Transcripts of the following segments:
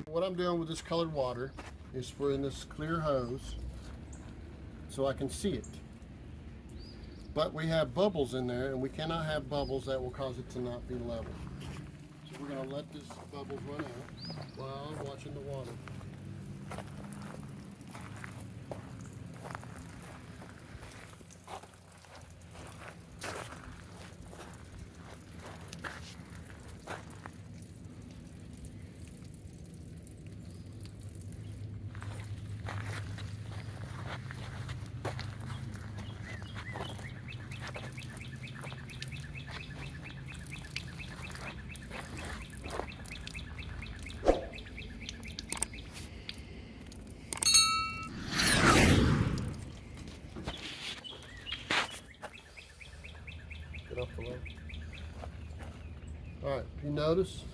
What I'm doing with this colored water is spraying this clear hose so I can see it. But we have bubbles in there, and we cannot have bubbles that will cause it to not be level. So we're going to let this bubbles run out while I'm watching the water. Get off the leg. All right, you notice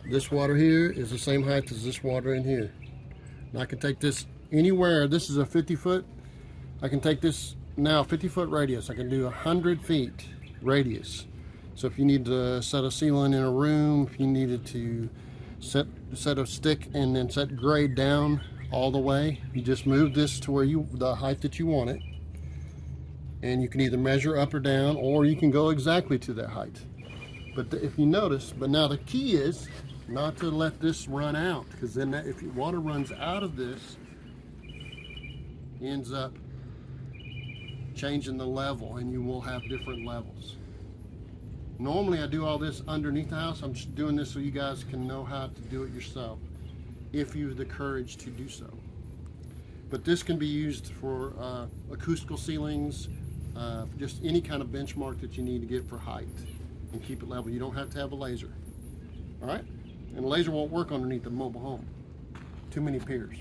this water here is the same height as this water in here. And I can take this anywhere. This is a 50 foot. I can take this now 50-foot radius. I can do 100 feet radius. So if you need to set a ceiling in a room, if you needed to set a stick and then set grade down all the way, you just move this to where the height that you want it, and you can either measure up or down, or you can go exactly to that height. But if you notice, but now the key is not to let this run out, because then if your water runs out of this, ends up changing the level, and you will have different levels. Normally I do all this underneath the house. I'm just doing this so you guys can know how to do it yourself, if you have the courage to do so. But this can be used for acoustical ceilings, just any kind of benchmark that you need to get for height and keep it level. You don't have to have a laser. All right? And a laser won't work underneath a mobile home. Too many piers.